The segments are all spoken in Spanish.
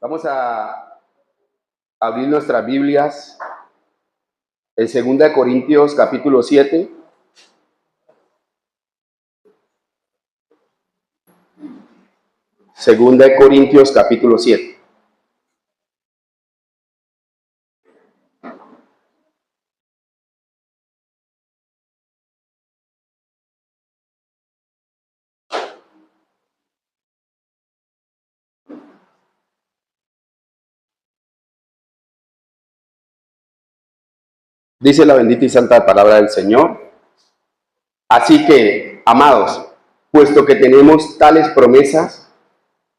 Vamos a abrir nuestras Biblias en 2 Corintios capítulo 7. Segunda de Corintios capítulo 7. Dice la bendita y santa palabra del Señor. Así que, amados, puesto que tenemos tales promesas,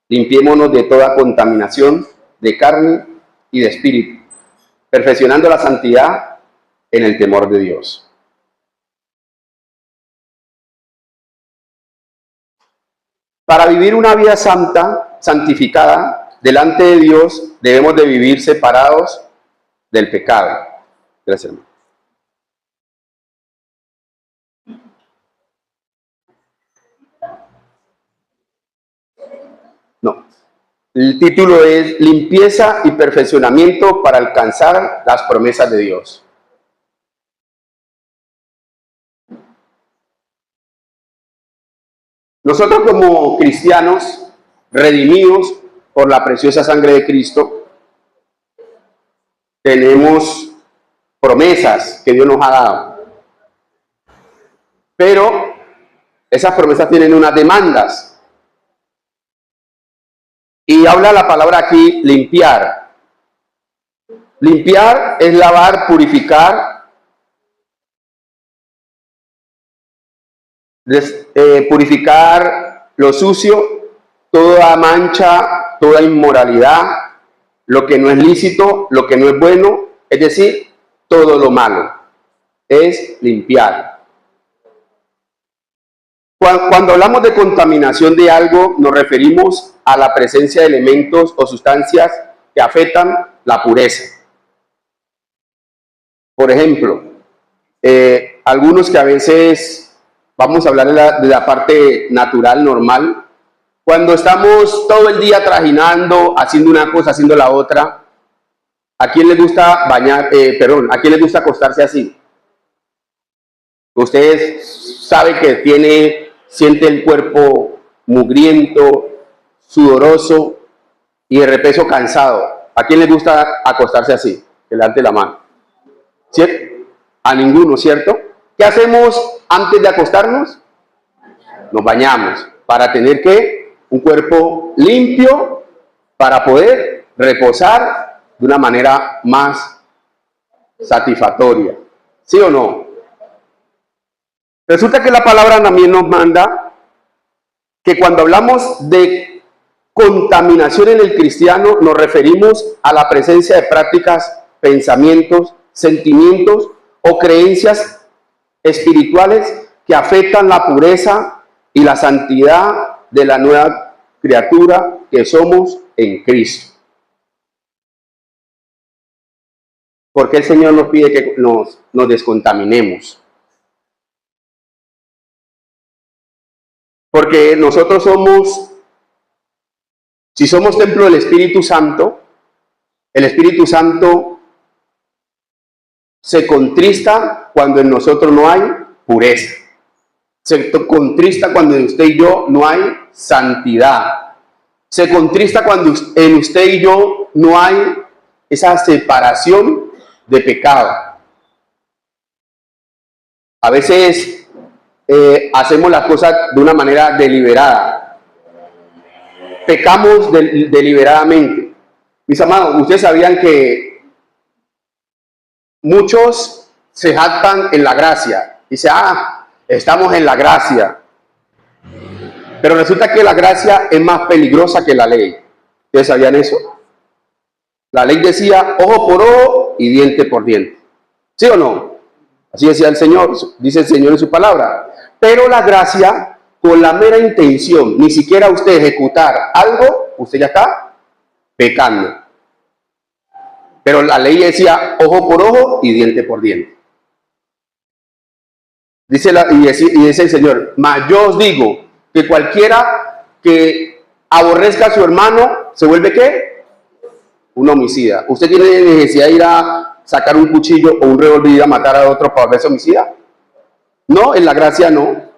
limpiémonos de toda contaminación de carne y de espíritu, perfeccionando la santidad en el temor de Dios. Para vivir una vida santa, santificada, delante de Dios, debemos de vivir separados del pecado. Gracias, hermano. No. El título es Limpieza y perfeccionamiento para alcanzar las promesas de Dios. Nosotros como cristianos, redimidos por la preciosa sangre de Cristo, tenemos promesas que Dios nos ha dado. Pero esas promesas tienen unas demandas. Y habla la palabra aquí, limpiar. Limpiar es lavar, purificar, purificar lo sucio, toda mancha, toda inmoralidad, lo que no es lícito, lo que no es bueno, es decir, todo lo malo. Es limpiar. Cuando hablamos de contaminación de algo, nos referimos a la presencia de elementos o sustancias que afectan la pureza. Por ejemplo, algunos que a veces, vamos a hablar de la parte natural, normal, cuando estamos todo el día trajinando, haciendo una cosa, haciendo la otra, ¿a quién le gusta ¿a quién le gusta acostarse así? Usted sabe que siente el cuerpo mugriento, sudoroso y de repeso cansado. ¿A quién le gusta acostarse así? Que levante la mano. ¿Cierto? A ninguno, ¿cierto? ¿Qué hacemos antes de acostarnos? Nos bañamos para tener un cuerpo limpio para poder reposar de una manera más satisfactoria. ¿Sí o no? Resulta que la palabra también nos manda que cuando hablamos de contaminación en el cristiano nos referimos a la presencia de prácticas, pensamientos, sentimientos o creencias espirituales que afectan la pureza y la santidad de la nueva criatura que somos en Cristo. Porque el Señor nos pide que nos descontaminemos. Porque nosotros si somos templo del Espíritu Santo, el Espíritu Santo se contrista cuando en nosotros no hay pureza. Se contrista cuando en usted y yo no hay santidad. Se contrista cuando en usted y yo no hay esa separación de pecado. A veces hacemos las cosas de una manera deliberada. Pecamos deliberadamente. Mis amados, ustedes sabían que muchos se jactan en la gracia. Dicen, estamos en la gracia. Pero resulta que la gracia es más peligrosa que la ley. ¿Ustedes sabían eso? La ley decía ojo por ojo y diente por diente. ¿Sí o no? Así decía el Señor, dice el Señor en su palabra. Pero la gracia, con la mera intención, ni siquiera usted ejecutar algo, usted ya está pecando. Pero la ley decía ojo por ojo y diente por diente. Y dice el Señor, mas yo os digo que cualquiera que aborrezca a su hermano, ¿se vuelve qué? un homicida. ¿Usted tiene necesidad de ir a sacar un cuchillo o un revólver y ir a matar a otro para volverse homicida? No, en la gracia no.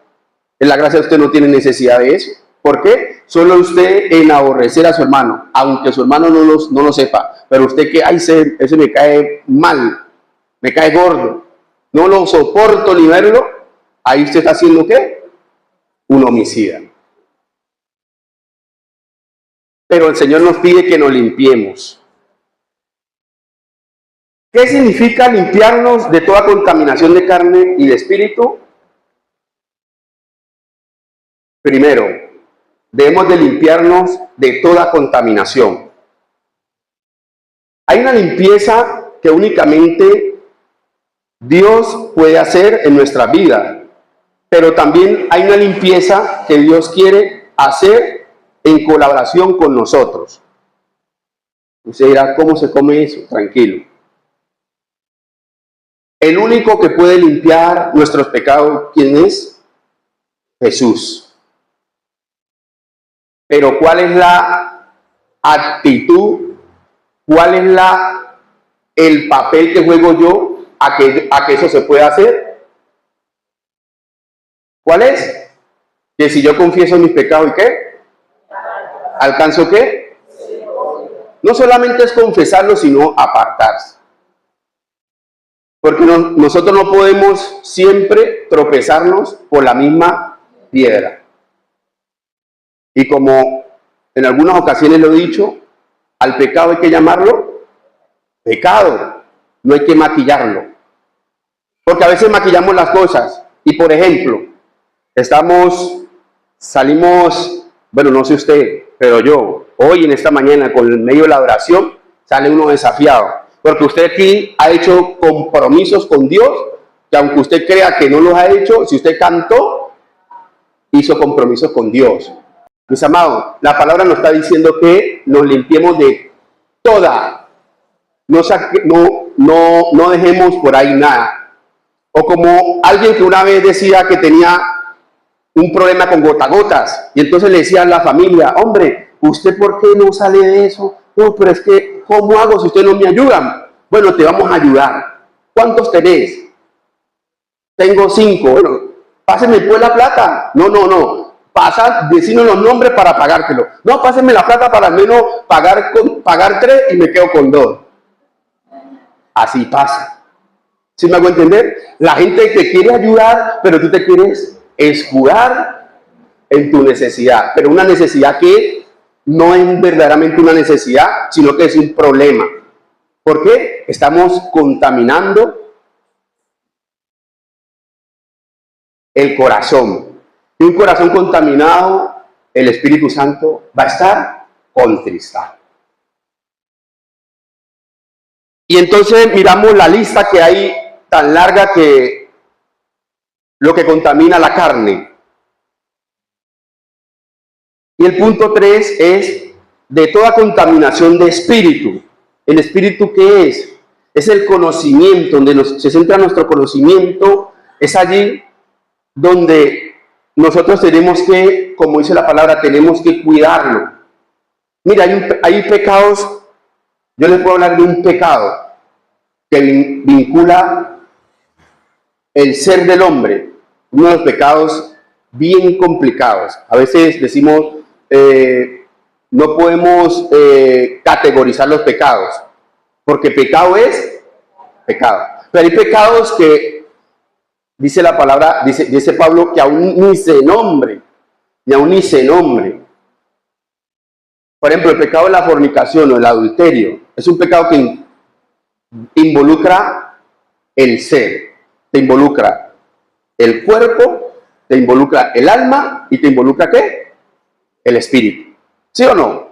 En la gracia usted no tiene necesidad de eso. ¿Por qué? Solo usted en aborrecer a su hermano, aunque su hermano no lo sepa, pero usted que, ay, ese me cae mal, me cae gordo, no lo soporto ni verlo, ahí usted está haciendo ¿qué? Un homicida. Pero el Señor nos pide que nos limpiemos. ¿Qué significa limpiarnos de toda contaminación de carne y de espíritu? Primero, debemos de limpiarnos de toda contaminación. Hay una limpieza que únicamente Dios puede hacer en nuestra vida, pero también hay una limpieza que Dios quiere hacer en colaboración con nosotros. Usted dirá, ¿cómo se come eso? Tranquilo. El único que puede limpiar nuestros pecados, ¿quién es? Jesús. Pero ¿cuál es la actitud? ¿Cuál es el papel que juego yo a que eso se pueda hacer? ¿Cuál es? Que si yo confieso mis pecados, ¿y qué? ¿Alcanzo qué? No solamente es confesarlo, sino apartarse. Porque nosotros no podemos siempre tropezarnos por la misma piedra. Y como en algunas ocasiones lo he dicho, al pecado hay que llamarlo pecado, no hay que maquillarlo. Porque a veces maquillamos las cosas. Y por ejemplo, salimos, bueno, no sé usted, pero yo, hoy en esta mañana, con el medio de la oración, sale uno desafiado. Porque usted aquí ha hecho compromisos con Dios, que aunque usted crea que no los ha hecho, si usted cantó, hizo compromisos con Dios. Mis amados, la palabra nos está diciendo que nos limpiemos de toda, no dejemos por ahí nada. O como alguien que una vez decía que tenía un problema con gotagotas, y entonces le decía a la familia, hombre, ¿usted por qué no sale de eso? No, pero es que, ¿cómo hago si ustedes no me ayudan? Bueno, te vamos a ayudar. ¿Cuántos tenés? Tengo 5. Bueno, pásenme pues la plata. No. Decirnos los nombres para pagártelo. No, pásenme la plata para al menos pagar 3 y me quedo con 2. Así pasa. ¿Sí me hago entender? La gente te quiere ayudar, pero tú te quieres escudar en tu necesidad. Pero una necesidad que no es verdaderamente una necesidad, sino que es un problema. ¿Por qué? Estamos contaminando el corazón. Y un corazón contaminado, el Espíritu Santo va a estar contristado. Y entonces miramos la lista que hay tan larga que lo que contamina la carne. Y el punto 3 es de toda contaminación de espíritu. ¿El espíritu qué es? Es el conocimiento, donde se centra nuestro conocimiento. Es allí donde nosotros tenemos que, como dice la palabra, tenemos que cuidarlo. Mira, hay pecados, yo les puedo hablar de un pecado que vincula el ser del hombre, uno de los pecados bien complicados. A veces decimos, no podemos categorizar los pecados, porque pecado es pecado. Pero hay pecados que, dice la palabra, dice Pablo, que aún ni se nombre. Por ejemplo, el pecado de la fornicación o el adulterio es un pecado que involucra el ser, te involucra el cuerpo, te involucra el alma y te involucra ¿qué? El espíritu. ¿Sí o no?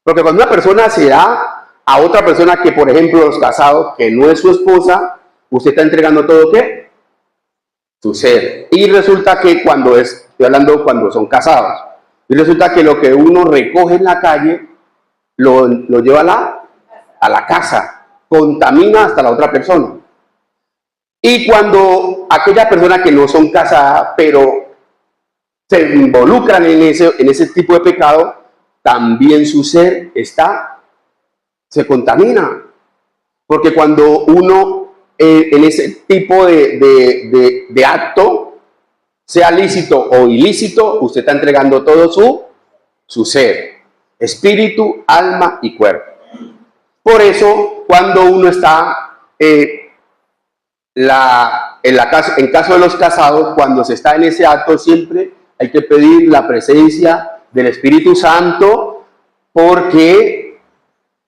Porque cuando una persona se da a otra persona que, por ejemplo, los casados, que no es su esposa, usted está entregando todo ¿qué? Su ser. Y resulta que estoy hablando cuando son casados, y resulta que lo que uno recoge en la calle lo lleva a la casa, contamina hasta la otra persona. Y cuando aquellas personas que no son casadas, pero se involucran en ese tipo de pecado, también su ser está se contamina. Porque cuando uno en ese tipo de acto, sea lícito o ilícito, usted está entregando todo su ser, espíritu, alma y cuerpo. Por eso, cuando uno está en caso de los casados, cuando se está en ese acto, siempre hay que pedir la presencia del Espíritu Santo, porque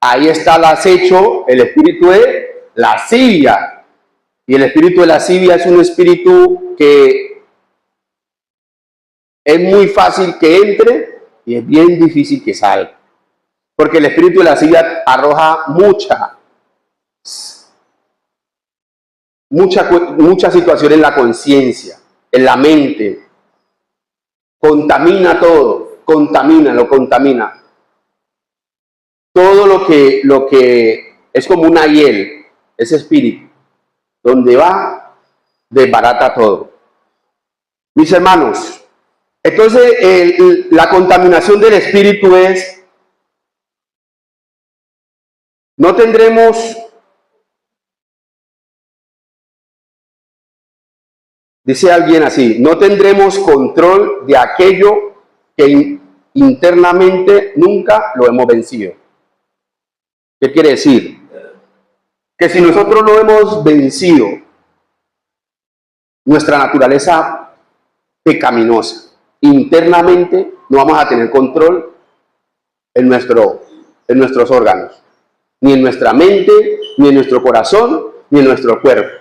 ahí está el acecho, el espíritu de lascivia. Y el espíritu de lascivia es un espíritu que es muy fácil que entre y es bien difícil que salga. Porque el espíritu de lascivia arroja mucha situación en la conciencia, en la mente. Contamina todo, lo contamina. Todo lo que es como una hiel, ese espíritu, donde va, desbarata todo. Mis hermanos, entonces la contaminación del espíritu es, no tendremos, dice alguien así, no tendremos control de aquello que internamente nunca lo hemos vencido. ¿Qué quiere decir? Que si nosotros no hemos vencido nuestra naturaleza pecaminosa, internamente no vamos a tener control en nuestros órganos, ni en nuestra mente, ni en nuestro corazón, ni en nuestro cuerpo.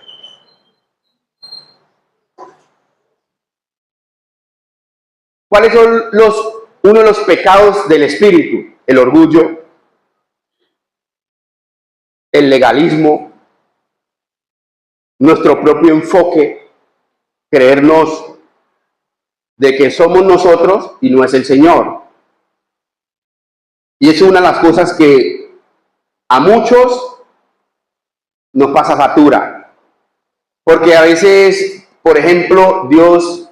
¿Cuáles son uno de los pecados del espíritu? El orgullo, el legalismo, nuestro propio enfoque, creernos de que somos nosotros y no es el Señor. Y es una de las cosas que a muchos nos pasa factura. Porque a veces, por ejemplo, Dios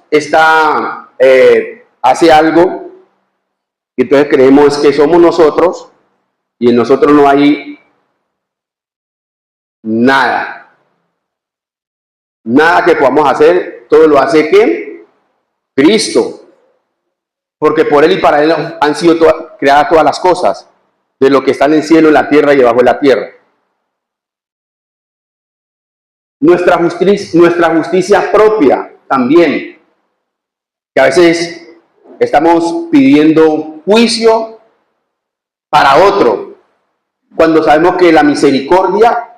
hace algo y entonces creemos que somos nosotros y en nosotros no hay nada que podamos hacer. Todo lo hace ¿quién? Cristo, porque por Él y para Él han sido creadas todas las cosas, de lo que está en el cielo, en la tierra y debajo de la tierra. Nuestra justicia propia también, que a veces estamos pidiendo juicio para otro, cuando sabemos que la misericordia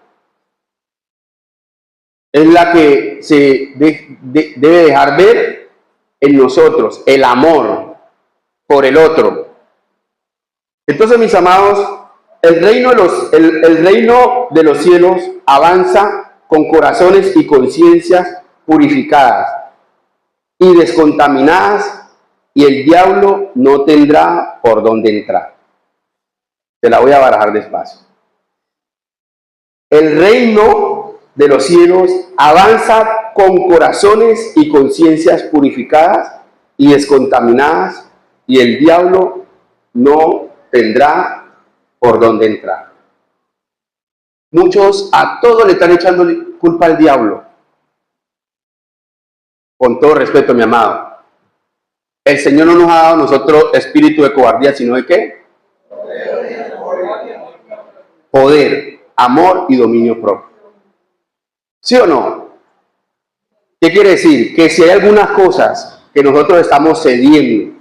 es la que se debe dejar ver en nosotros, el amor por el otro. Entonces, mis amados, el reino de los cielos avanza con corazones y conciencias purificadas y descontaminadas, y el diablo no tendrá por dónde entrar. Te la voy a barajar despacio. El reino de los cielos avanza con corazones y conciencias purificadas y descontaminadas, y el diablo no tendrá por dónde entrar. Muchos a todo le están echando culpa al diablo. Con todo respeto, mi amado, el Señor no nos ha dado a nosotros espíritu de cobardía, sino de ¿qué? Poder, amor y dominio propio. ¿Sí o no? ¿Qué quiere decir? Que si hay algunas cosas que nosotros estamos cediendo,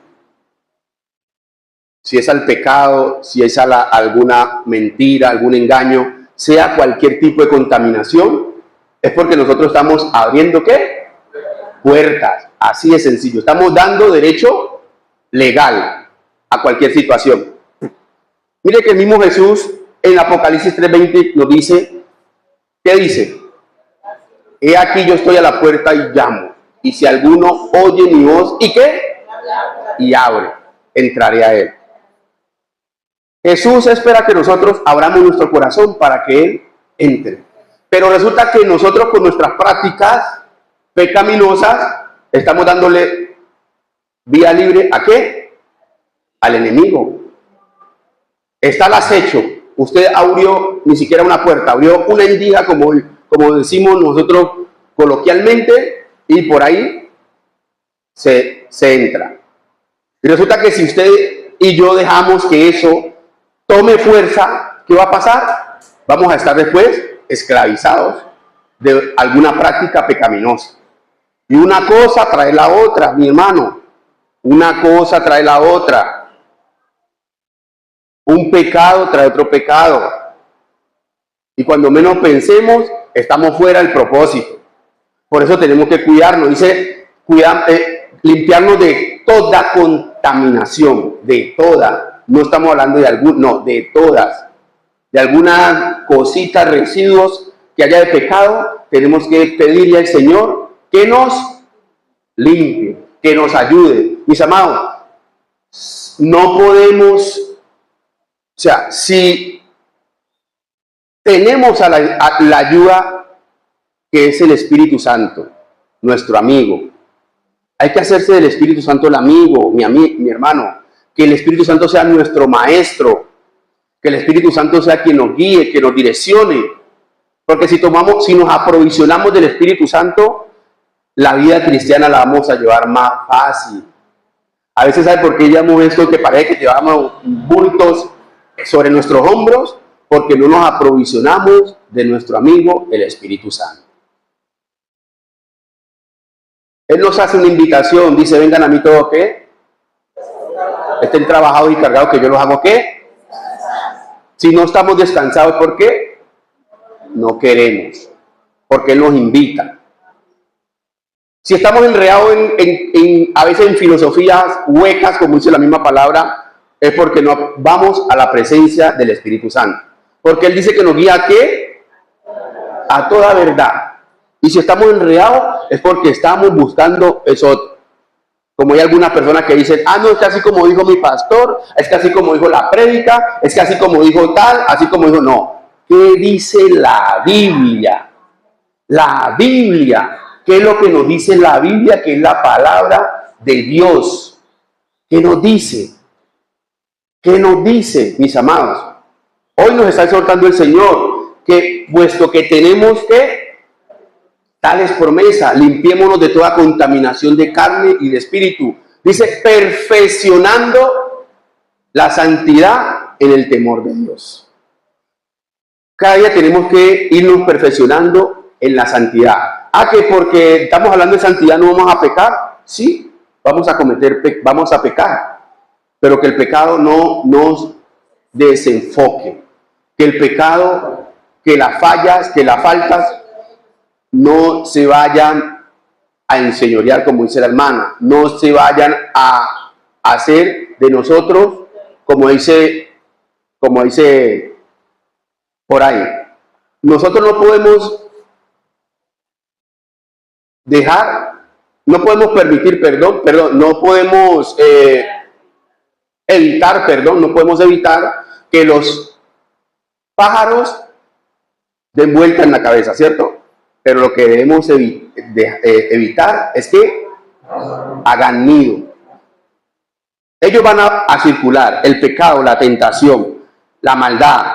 si es al pecado, si es a alguna mentira, algún engaño, sea cualquier tipo de contaminación, es porque nosotros estamos abriendo ¿qué? Puertas. Así de sencillo. Estamos dando derecho legal a cualquier situación. Mire que el mismo Jesús en Apocalipsis 3:20 nos dice, ¿qué dice? He aquí yo estoy a la puerta y llamo, y si alguno oye mi voz, ¿y qué? Y abre, entraré a él. Jesús espera que nosotros abramos nuestro corazón para que Él entre. Pero resulta que nosotros con nuestras prácticas pecaminosas estamos dándole vía libre ¿a qué? Al enemigo. Está el acecho, usted abrió ni siquiera una puerta, abrió una endija, como decimos nosotros coloquialmente, y por ahí se entra. Y resulta que si usted y yo dejamos que eso tome fuerza, ¿qué va a pasar? Vamos a estar después esclavizados de alguna práctica pecaminosa. Y una cosa trae la otra, mi hermano. Una cosa trae la otra. Un pecado trae otro pecado. Y cuando menos pensemos, estamos fuera del propósito. Por eso tenemos que cuidarnos. Dice, limpiarnos de toda contaminación, de toda. No estamos hablando de alguna, no, de todas. De algunas cositas, residuos que haya de pecado, tenemos que pedirle al Señor que nos limpie, que nos ayude. Mis amados, no podemos, o sea, si tenemos a la ayuda que es el Espíritu Santo, nuestro amigo, hay que hacerse del Espíritu Santo el amigo, mi hermano, que el Espíritu Santo sea nuestro maestro, que el Espíritu Santo sea quien nos guíe, que nos direccione, porque si nos aprovisionamos del Espíritu Santo, la vida cristiana la vamos a llevar más fácil. A veces, ¿sabe por qué llamamos esto que parece que llevamos bultos sobre nuestros hombros? Porque no nos aprovisionamos de nuestro amigo, el Espíritu Santo. Él nos hace una invitación, dice, vengan a mí todos, ¿qué? Estén trabajados y cargados, que yo los hago, ¿qué? Si no estamos descansados, ¿por qué? No queremos, porque Él nos invita. Si estamos enredados a veces en filosofías huecas, como dice la misma palabra, es porque no vamos a la presencia del Espíritu Santo. Porque Él dice que nos guía ¿a qué? A toda verdad. Y si estamos enredados es porque estamos buscando eso. Como hay algunas personas que dicen, no, es que así como dijo mi pastor, es que así como dijo la prédica, es que así como dijo tal, así como dijo, no. ¿Qué dice la Biblia? La Biblia. ¿Qué es lo que nos dice la Biblia? Que es la palabra de Dios. ¿Qué nos dice? ¿Qué nos dice, mis amados? Hoy nos está exhortando el Señor que puesto que tenemos que tales promesas, limpiémonos de toda contaminación de carne y de espíritu. Dice, perfeccionando la santidad en el temor de Dios. Cada día tenemos que irnos perfeccionando en la santidad. Que porque estamos hablando de santidad no vamos a pecar. Sí, vamos a pecar. Pero que el pecado no nos desenfoque. Que el pecado, que las fallas, que las faltas no se vayan a enseñorear, como dice la hermana. No se vayan a hacer de nosotros, como dice por ahí. Nosotros no podemos no podemos permitir, no podemos evitar que los pájaros den vuelta en la cabeza, ¿cierto? Pero lo que debemos evitar es que hagan nido. Ellos van a circular, el pecado, la tentación, la maldad,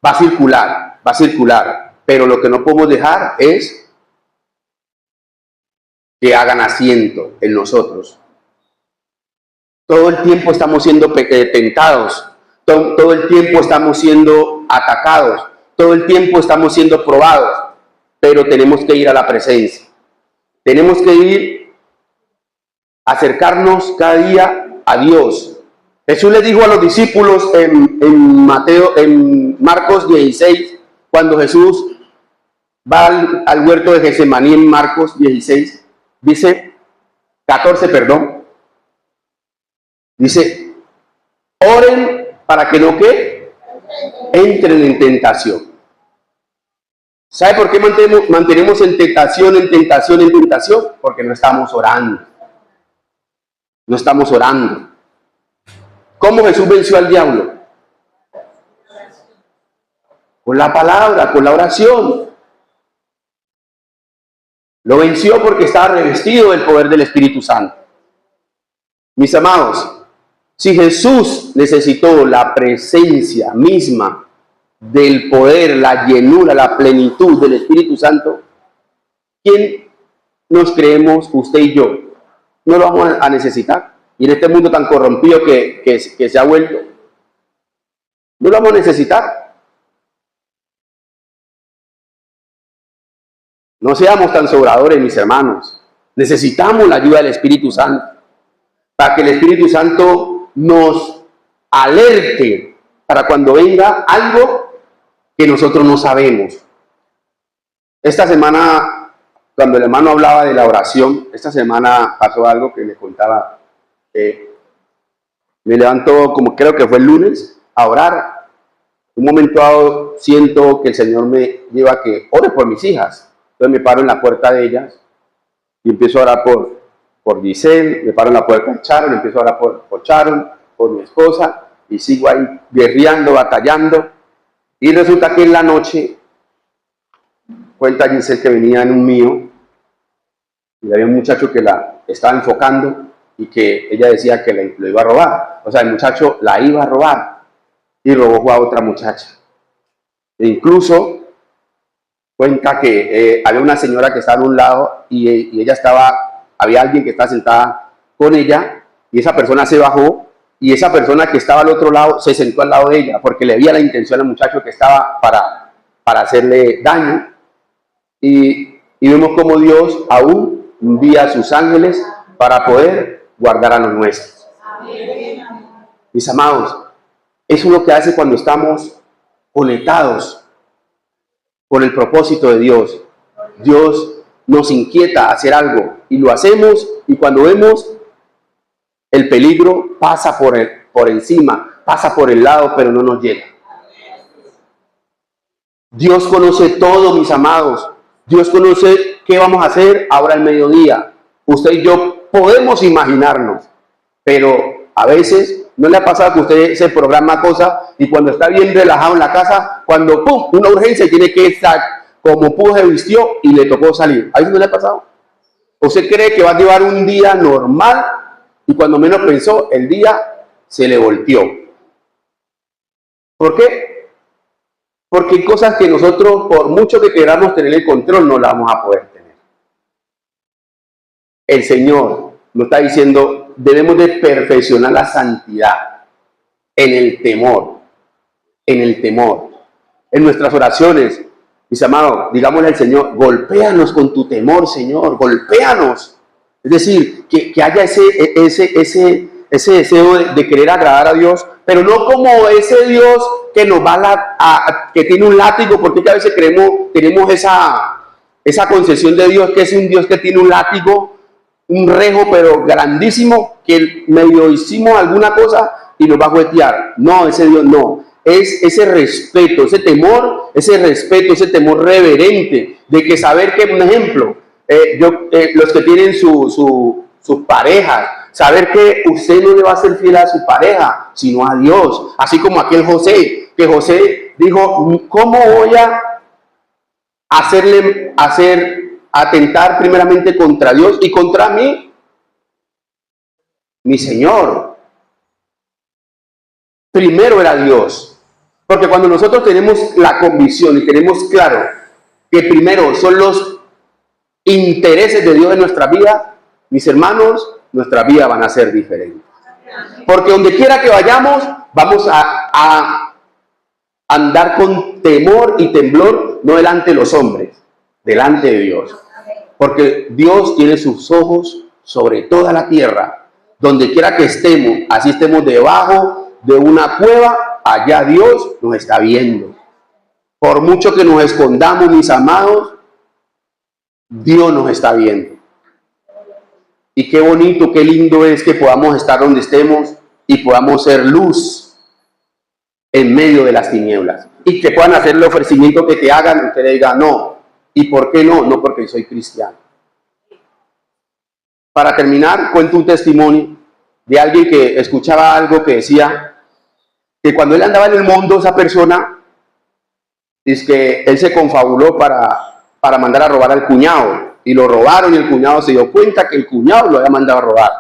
va a circular, pero lo que no podemos dejar es que hagan asiento en nosotros. Todo el tiempo estamos siendo tentados, todo el tiempo estamos siendo atacados, todo el tiempo estamos siendo probados, pero tenemos que ir a la presencia. Tenemos que acercarnos cada día a Dios. Jesús le dijo a los discípulos en Marcos 16, cuando Jesús va al huerto de Getsemaní en Marcos 16, dice, 14, perdón. Dice, oren para que no entren en tentación. ¿Sabe por qué mantenemos en tentación? Porque no estamos orando. No estamos orando. ¿Cómo Jesús venció al diablo? Con la palabra, con la oración. Lo venció porque estaba revestido del poder del Espíritu Santo. Mis amados, si Jesús necesitó la presencia misma del poder, la llenura, la plenitud del Espíritu Santo, ¿quién nos creemos, usted y yo? No lo vamos a necesitar. Y en este mundo tan corrompido que se ha vuelto, no lo vamos a necesitar. No seamos tan sobradores, mis hermanos. Necesitamos la ayuda del Espíritu Santo, para que el Espíritu Santo nos alerte para cuando venga algo que nosotros no sabemos. Esta semana, cuando el hermano hablaba de la oración, esta semana pasó algo que le contaba. Me levantó, como creo que fue el lunes, a orar. Un momento dado siento que el Señor me lleva a que ore por mis hijas. Entonces me paro en la puerta de ellas y empiezo a orar por Giselle, me paro en la puerta de Sharon, empiezo a orar por Sharon, por mi esposa, y sigo ahí guerreando, batallando. Y resulta que en la noche cuenta Giselle que venía en un mío y había un muchacho que la estaba enfocando y que ella decía que lo iba a robar. O sea, el muchacho la iba a robar y robó a otra muchacha. E incluso cuenta que había una señora que estaba a un lado y ella había alguien que estaba sentada con ella y esa persona se bajó y esa persona que estaba al otro lado se sentó al lado de ella porque le había la intención al muchacho que estaba para hacerle daño. Y vemos como Dios aún envía a sus ángeles para poder guardar a los nuestros. Mis amados, eso es lo que hace cuando estamos conectados con el propósito de Dios. Dios nos inquieta a hacer algo y lo hacemos, y cuando vemos el peligro pasa por encima, pasa por el lado, pero no nos llega. Dios conoce todo, mis amados. Dios conoce qué vamos a hacer ahora al mediodía. Usted y yo podemos imaginarnos, pero a veces no le ha pasado que usted se programa cosas y cuando está bien relajado en la casa, cuando ¡pum!, una urgencia, tiene que estar como pudo, se vistió y le tocó salir. ¿A veces no le ha pasado? ¿Usted cree que va a llevar un día normal y cuando menos pensó, el día se le volteó? ¿Por qué? Porque hay cosas que nosotros, por mucho que queramos tener el control, no la vamos a poder tener. El Señor nos está diciendo, debemos de perfeccionar la santidad en el temor, en nuestras oraciones. Mis amados, digámosle al Señor, golpéanos con tu temor, Señor, golpéanos. Es decir, que haya ese deseo de querer agradar a Dios, pero no como ese Dios que nos va que tiene un látigo, porque a veces tenemos esa concepción de Dios, que es un Dios que tiene un látigo, un rejo, pero grandísimo, que medio hicimos alguna cosa y nos va a juguetear. No, ese Dios no. Es ese respeto, ese temor reverente, de que saber que, un ejemplo, los que tienen sus parejas, saber que usted no le va a ser fiel a su pareja, sino a Dios. Así como aquel José, que José dijo, ¿cómo voy a atentar primeramente contra Dios y contra mí, mi Señor? Primero era Dios. Porque cuando nosotros tenemos la convicción y tenemos claro que primero son los intereses de Dios en nuestra vida, mis hermanos, nuestra vida van a ser diferentes. Porque donde quiera que vayamos, vamos a andar con temor y temblor, no delante de los hombres, delante de Dios. Porque Dios tiene sus ojos sobre toda la tierra. Donde quiera que estemos, así estemos debajo de una cueva, allá Dios nos está viendo. Por mucho que nos escondamos, mis amados, Dios nos está viendo. Y qué bonito, qué lindo es que podamos estar donde estemos y podamos ser luz en medio de las tinieblas. Y que puedan hacer el ofrecimiento que te hagan y usted le diga no. ¿Y por qué no? No, porque soy cristiano. Para terminar, cuento un testimonio de alguien que escuchaba algo que decía que cuando él andaba en el mundo, esa persona, dice que él se confabuló para mandar a robar al cuñado, y lo robaron y el cuñado se dio cuenta que el cuñado lo había mandado a robar.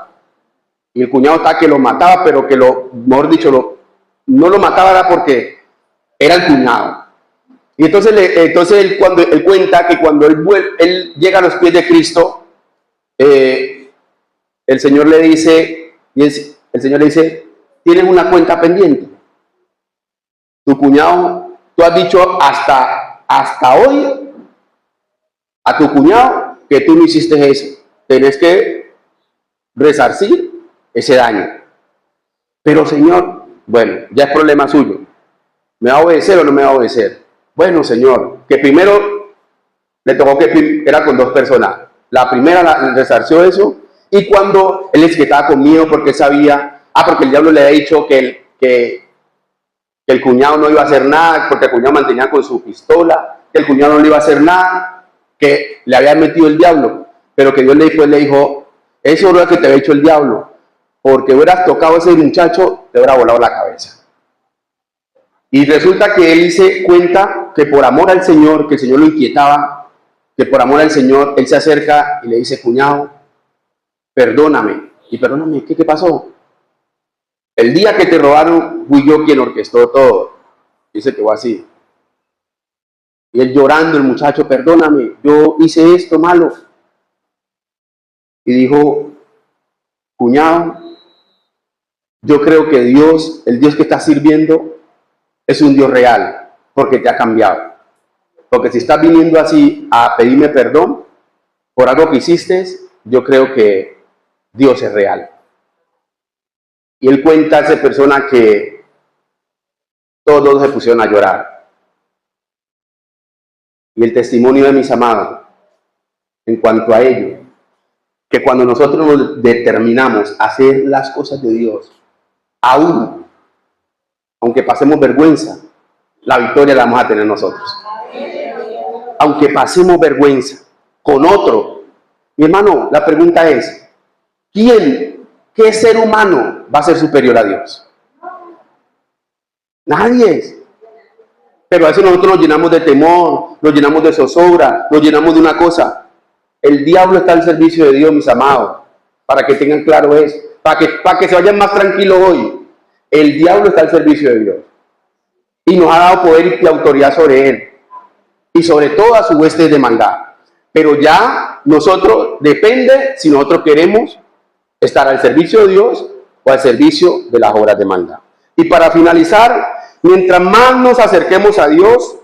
Y el cuñado está que lo mataba, pero que mejor dicho, no lo mataba era porque era el cuñado. Y entonces, cuando él cuenta que cuando él llega a los pies de Cristo, el Señor le dice, tienes una cuenta pendiente. Tu cuñado, tú has dicho hasta hoy a tu cuñado que tú no hiciste eso. Tenés que resarcir ese daño. Pero Señor, bueno, ya es problema suyo. ¿Me va a obedecer o no me va a obedecer? Bueno, Señor, que primero le tocó que era con dos personas. La primera la resarció eso, y cuando él es que estaba con miedo porque sabía, porque el diablo le había dicho que el cuñado no iba a hacer nada, porque el cuñado mantenía con su pistola, que el cuñado no le iba a hacer nada, que le había metido el diablo, pero que Dios le dijo, eso es lo que te había hecho el diablo, porque hubieras tocado a ese muchacho, te hubiera volado la cabeza. Y resulta que él se cuenta que por amor al Señor, que el Señor lo inquietaba, que por amor al Señor, él se acerca y le dice, cuñado, perdóname. Y perdóname, ¿qué pasó? El día que te robaron, fui yo quien orquestó todo. Y se quedó así. Y él llorando, el muchacho, perdóname, yo hice esto malo. Y dijo, cuñado, yo creo que Dios, el Dios que estás sirviendo, es un Dios real, porque te ha cambiado. Porque si estás viniendo así a pedirme perdón por algo que hiciste, yo creo que Dios es real. Y él cuenta a esa persona que todos se pusieron a llorar. Y el testimonio de mis amados, en cuanto a ello, que cuando nosotros nos determinamos a hacer las cosas de Dios, aún, aunque pasemos vergüenza, la victoria la vamos a tener nosotros. Aunque pasemos vergüenza con otro. Mi hermano, la pregunta es, ¿qué ser humano va a ser superior a Dios? Nadie es. Pero a veces nosotros nos llenamos de temor, nos llenamos de zozobra, nos llenamos de una cosa. El diablo está al servicio de Dios, mis amados, para que tengan claro eso, para que se vayan más tranquilos hoy. El diablo está al servicio de Dios y nos ha dado poder y autoridad sobre él y sobre todas sus huestes de maldad. Pero ya nosotros, depende si nosotros queremos estar al servicio de Dios o al servicio de las obras de maldad. Y para finalizar, mientras más nos acerquemos a Dios,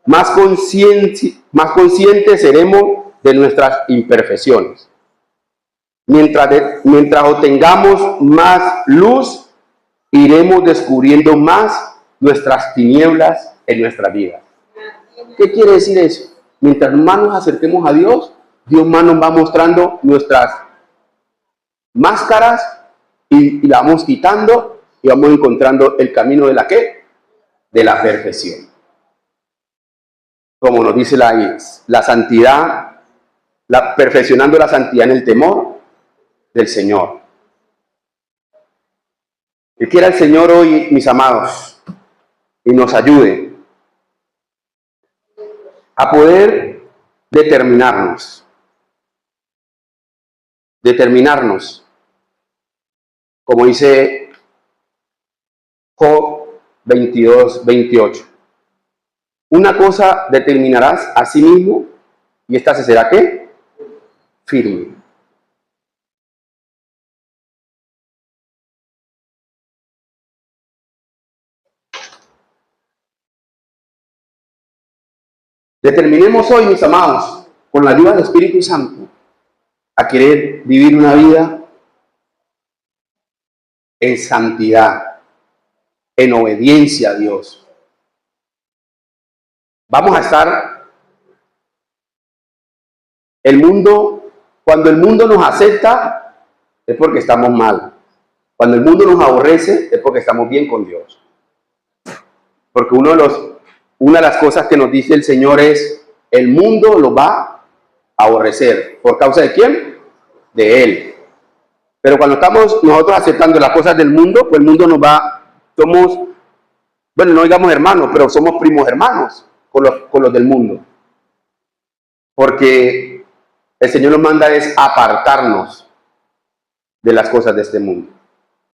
más conscientes seremos de nuestras imperfecciones. Mientras obtengamos más luz, iremos descubriendo más nuestras tinieblas en nuestra vida. ¿Qué quiere decir eso? Mientras más nos acerquemos a Dios, Dios más nos va mostrando nuestras máscaras y la vamos quitando y vamos encontrando el camino de la ¿qué? De la perfección. Como nos dice la santidad, perfeccionando la santidad en el temor del Señor. Que quiera el Señor hoy, mis amados, y nos ayude a poder determinarnos, como dice Job 22:28. Una cosa determinarás a sí mismo, y esta se será ¿qué? Firme. Determinemos hoy, mis amados, con la ayuda del Espíritu Santo, a querer vivir una vida en santidad, en obediencia a Dios. Vamos a estar, cuando el mundo nos acepta, es porque estamos mal. Cuando el mundo nos aborrece, es porque estamos bien con Dios. Porque una de las cosas que nos dice el Señor es, el mundo lo va a aborrecer. ¿Por causa de quién? De Él. Pero cuando estamos nosotros aceptando las cosas del mundo, pues el mundo somos, bueno, no digamos hermanos, pero somos primos hermanos con los del mundo. Porque el Señor nos manda es apartarnos de las cosas de este mundo.